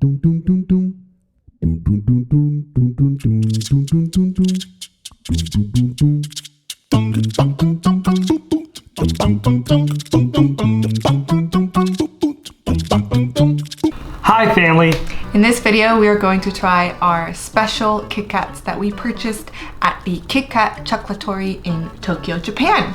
Hi family! In this video, we are going to try our special Kit Kats that we purchased at the Kit Kat Chocolatory in Tokyo, Japan.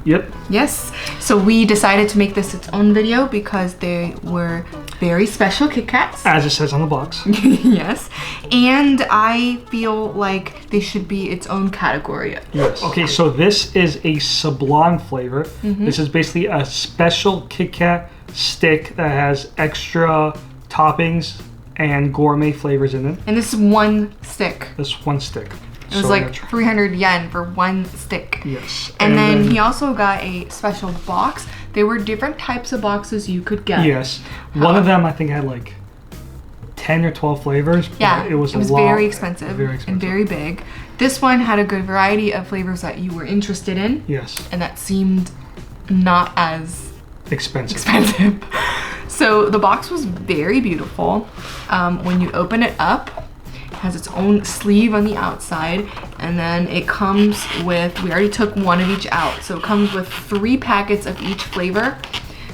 Yep. Yes. So we decided to make this its own video because they were very special Kit Kats. As it says on the box. Yes. And I feel like they should be its own category. Yes. Okay, so this is a Sublime flavor. This is basically a special Kit Kat stick that has extra toppings and gourmet flavors in it. And this is one stick. This one stick. It was like 300 yen for one stick. Yes. And then he also got a special box. There were different types of boxes you could get. Yes. One of them I think had like 10 or 12 flavors. Yeah, it was very expensive. Very expensive. And very big. This one had a good variety of flavors that you were interested in. Yes. And that seemed not as expensive. So the box was very beautiful. When you open it up, it has its own sleeve on the outside, and then it comes with, we already took one of each out, so it comes with 3 packets of each flavor.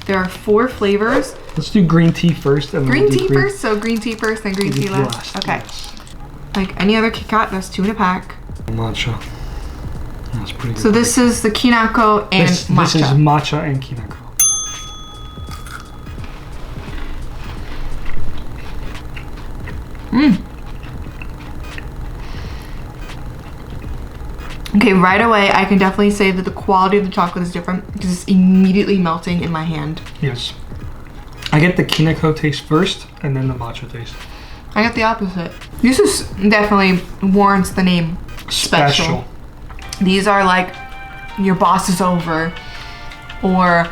There are 4 flavors. Let's do green tea first. And green tea first? So green tea first, then green tea last? Okay. Yes. Like any other Kit Kat, there's 2 in a pack. Matcha. That's pretty good. So this is the Kinako and matcha. This is matcha and Kinako. Okay, right away I can definitely say that the quality of the chocolate is different because it's immediately melting in my hand. Yes. I get the Kinako taste first and then the matcha taste. I get the opposite. This is definitely warrants the name special. These are like your boss is over, or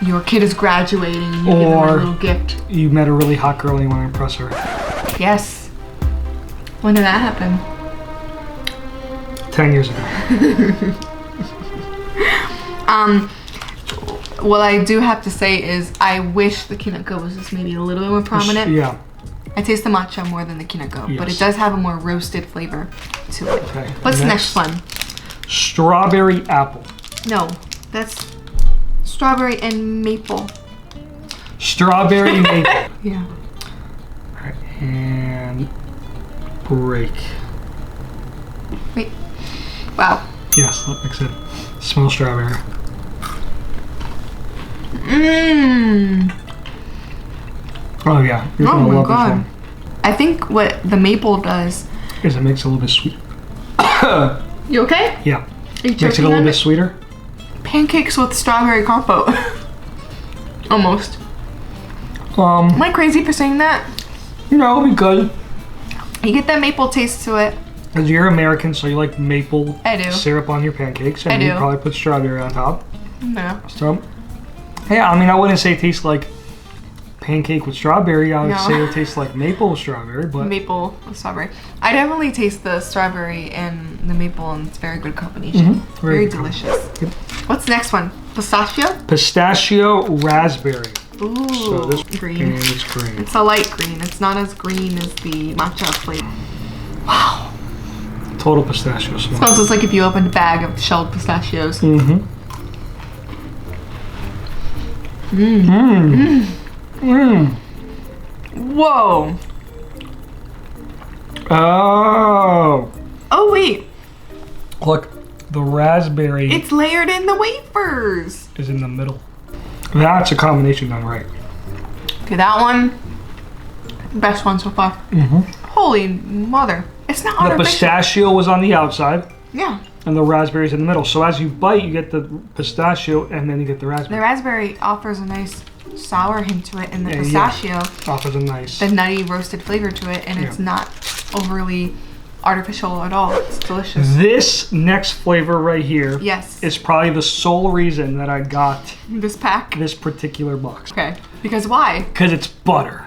your kid is graduating and you give them a little gift. You met a really hot girl and you want to impress her. Yes. When did that happen? 10 years ago. What I do have to say is I wish the Kinako was just maybe a little bit more prominent. Yeah. I taste the matcha more than the Kinako, but it does have a more roasted flavor to it. Okay. What's the next one? Strawberry apple. No, that's strawberry and maple. Strawberry maple. Yeah. All right, and break. Wait. Wow. Yes, like I said, smell strawberry. Mmm. Oh yeah, you're Oh gonna my love god. this one. I think what the maple does is it makes it a little bit sweet. You okay? Yeah. Are you makes it a little bit sweeter. Pancakes with strawberry compote. Almost. Am I crazy for saying that? No, it'll be good. You get that maple taste to it. Because you're American, so you like maple syrup on your pancakes, and you probably put strawberry on top. No. So, yeah, I mean, I wouldn't say it tastes like pancake with strawberry. I would say it tastes like maple with strawberry, but maple with strawberry. I definitely taste the strawberry and the maple, and it's a very good combination. Very delicious. Yep. What's the next one? Pistachio? Pistachio raspberry. Ooh, so this green. Is green. It's a light green. It's not as green as the matcha flavor. Wow. Total pistachio smell. Smells just like if you opened a bag of shelled pistachios. Whoa. Oh. Oh wait. Look, the raspberry. It's layered in the wafers. Is in the middle. That's a combination done right. Okay, that one, best one so far. Holy mother. It's not artificial. The pistachio was on the outside. Yeah. And the raspberry's in the middle. So as you bite, you get the pistachio and then you get the raspberry. The raspberry offers a nice sour hint to it, and the pistachio offers a nice the nutty roasted flavor to it, and it's not overly artificial at all. It's delicious. This next flavor right here is probably the sole reason that I got this pack, this particular box. Okay. Because why? Because it's butter.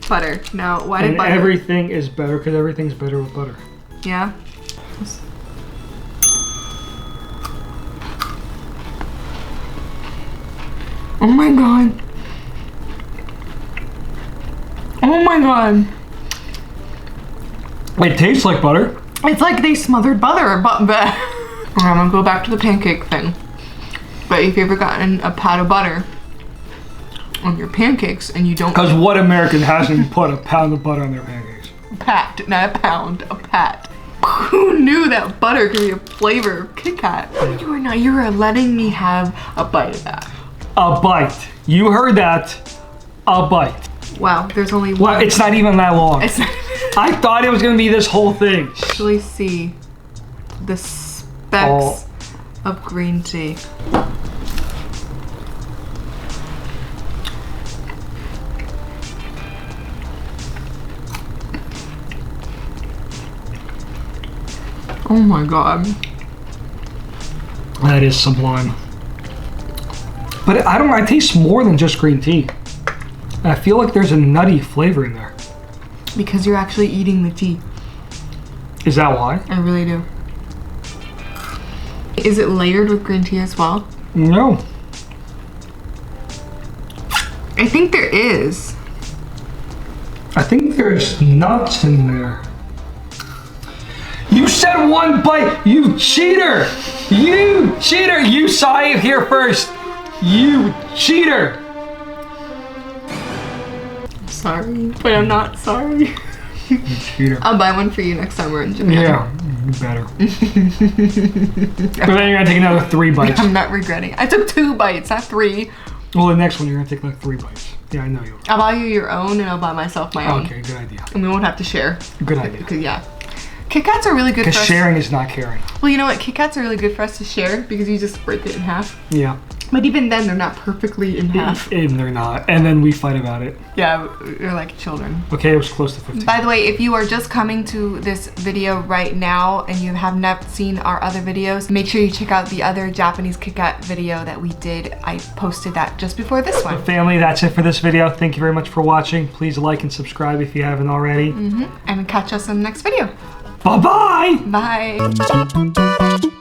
Butter. Now, why did butter? Everything is better because everything's better with butter. Yeah. Oh my god. Oh my god. It tastes like butter. It's like they smothered butter, but I'm gonna go back to the pancake thing. But if you've ever gotten a pat of butter on your pancakes and you don't... Because what American hasn't put a pound of butter on their pancakes? Pat, not a pound, a pat. Who knew that butter could be a flavor of Kit Kat? You are not, you are letting me have a bite of that. A bite. You heard that. A bite. Wow, there's only one. Well, it's not even that long. It's not I thought it was going to be this whole thing. actually see the specks of green tea. Oh my god. That is sublime. But I taste more than just green tea. I feel like there's a nutty flavor in there. Because you're actually eating the tea. Is that why? I really do. Is it layered with green tea as well? No. I think there is. I think there's nuts in there. You said one bite! You cheater! You cheater! You saw it here first! You cheater! Sorry, but I'm not sorry. You cheater. I'll buy one for you next time we're in Japan. Yeah, you better. But then you're gonna take another 3 bites. I'm not regretting. I took 2 bites, not 3. Well, the next one you're gonna take like 3 bites. Yeah, I know you. I'll buy you your own and I'll buy myself my own. Okay, good idea. And we won't have to share. Good idea. Because, yeah. Kit Kats are really good for Because us. sharing is not caring. Well, you know what? Kit Kats are really good for us to share because you just break it in half. Yeah. But even then, they're not perfectly in half. And they're not. And then we fight about it. Yeah, you're like children. Okay, it was close to 15. By the way, if you are just coming to this video right now and you have not seen our other videos, make sure you check out the other Japanese Kit Kat video that we did. I posted that just before this one. Family, that's it for this video. Thank you very much for watching. Please like and subscribe if you haven't already. And catch us in the next video. Bye-bye! Bye.